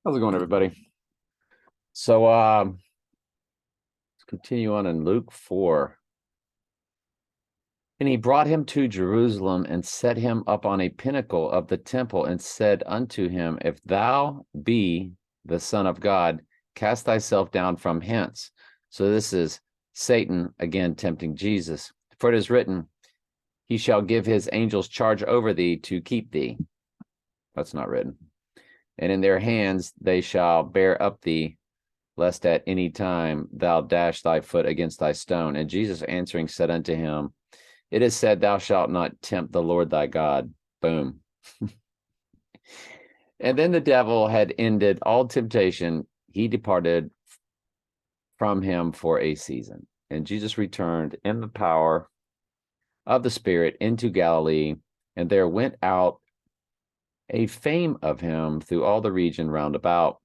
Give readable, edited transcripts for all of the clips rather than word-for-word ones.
How's it going, everybody? So let's continue on in Luke 4. And he brought him to Jerusalem and set him up on a pinnacle of the temple and said unto him, If thou be the Son of God, cast thyself down from hence. So this is Satan again tempting Jesus. For it is written, He shall give his angels charge over thee to keep thee. That's not written. And in their hands they shall bear up thee, lest at any time thou dash thy foot against thy stone. And Jesus answering said unto him, It is said, Thou shalt not tempt the Lord thy God. Boom. And then the devil had ended all temptation. He departed from him for a season. And Jesus returned in the power of the Spirit into Galilee, and there went out a fame of him through all the region round about.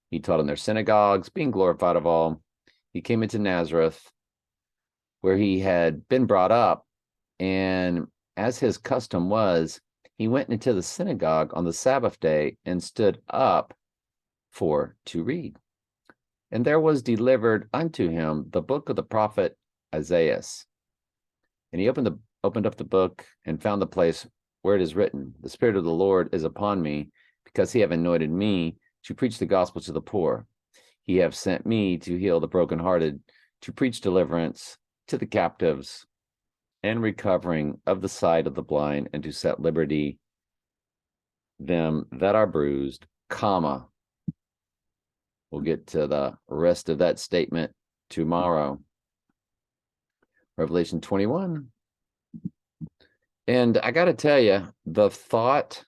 He taught in their synagogues, being glorified of all. He came into Nazareth, where he had been brought up, and as his custom was, he went into the synagogue on the Sabbath day and stood up to read. And there was delivered unto him the book of the prophet Isaiah. And he opened up the book and found the place where it is written, The Spirit of the Lord is upon me, because he hath anointed me to preach the gospel to the poor. He hath sent me to heal the brokenhearted, to preach deliverance to the captives, and recovering of the sight of the blind, and to set liberty them that are bruised, comma. We'll get to the rest of that statement tomorrow. Revelation 21. And I got to tell you, the thought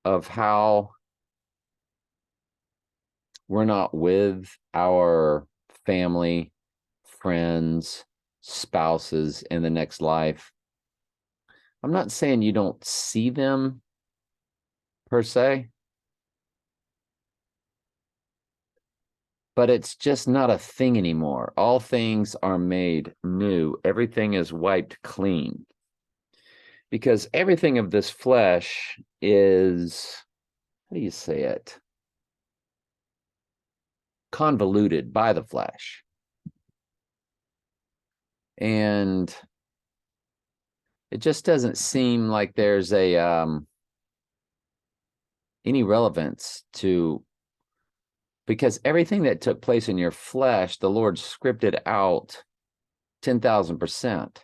of how we're not with our family, friends, spouses in the next life. I'm not saying you don't see them per se, but it's just not a thing anymore. All things are made new. Everything is wiped clean. Because everything of this flesh is, how do you say it? Convoluted by the flesh. And it just doesn't seem like there's any relevance to, because everything that took place in your flesh, the Lord scripted out 10,000%.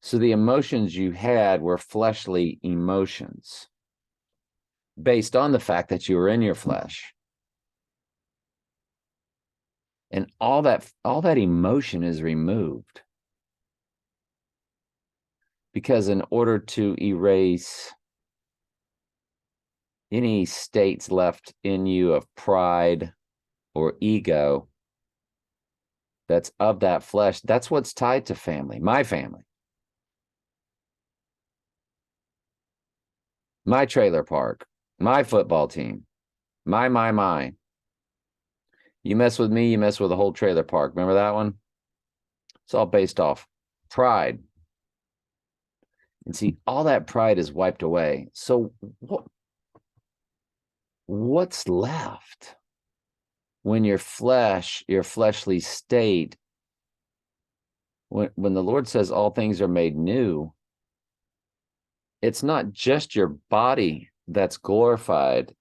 So the emotions you had were fleshly emotions based on the fact that you were in your flesh. And all that emotion is removed. Because in order to erase any states left in you of pride or ego that's of that flesh, that's what's tied to family, my family. My trailer park, my football team, my. You mess with me, you mess with the whole trailer park. Remember that one? It's all based off pride. And see, all that pride is wiped away. So what's left when your fleshly state, when the Lord says all things are made new, it's not just your body that's glorified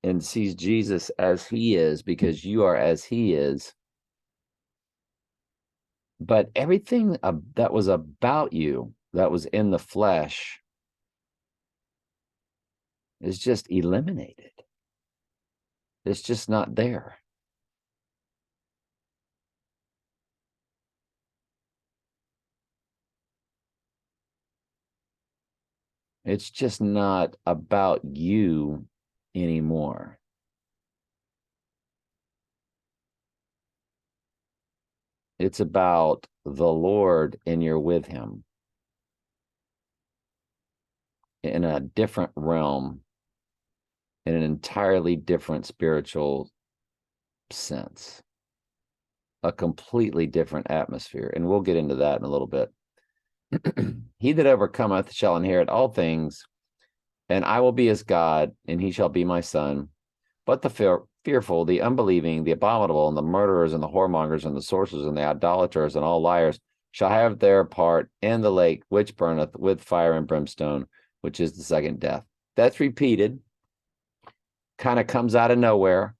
and sees Jesus as he is, because you are as he is. But everything that was about you, that was in the flesh, is just eliminated. It's just not there. It's just not about you anymore. It's about the Lord, and you're with him in a different realm, in an entirely different spiritual sense, a completely different atmosphere. And we'll get into that in a little bit. He that overcometh shall inherit all things, and I will be his God, and he shall be my son. But the fearful, the unbelieving, the abominable, and the murderers, and the whoremongers, and the sorcerers, and the idolaters, and all liars shall have their part in the lake which burneth with fire and brimstone, which is the second death. That's repeated, kind of comes out of nowhere,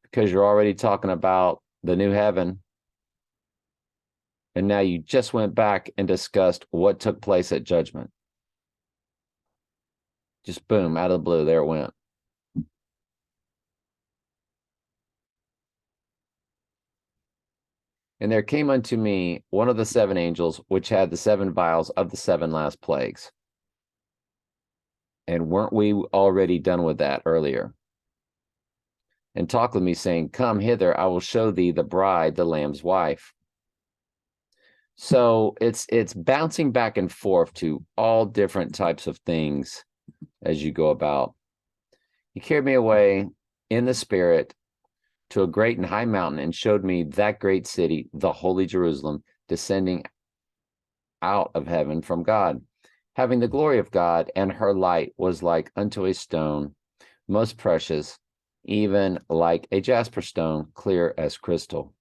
because you're already talking about the new heaven. And now you just went back and discussed what took place at judgment. Just boom, out of the blue, there it went. And there came unto me one of the seven angels, which had the seven vials of the seven last plagues. And weren't we already done with that earlier? And talked with me, saying, Come hither, I will show thee the bride, the Lamb's wife. So it's bouncing back and forth to all different types of things as you go about. He carried me away in the spirit to a great and high mountain, and showed me that great city, the holy Jerusalem, descending out of heaven from God, having the glory of God, and her light was like unto a stone, most precious, even like a jasper stone, clear as crystal.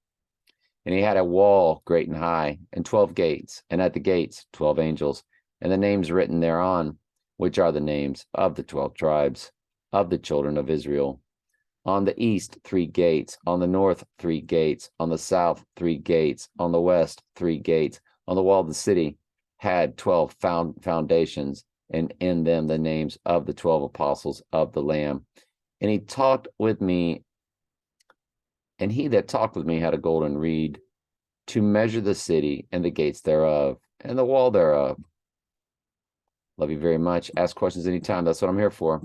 And he had a wall great and high, and 12 gates, and at the gates 12 angels, and the names written thereon, which are the names of the 12 tribes of the children of Israel. On the east 3 gates, on the north 3 gates, on the south 3 gates, on the west 3 gates. On the wall of the city had 12 foundations, and in them the names of the 12 apostles of the Lamb. And he talked with me, and he that talked with me had a golden reed to measure the city and the gates thereof, and the wall thereof. Love you very much. Ask questions anytime. That's what I'm here for.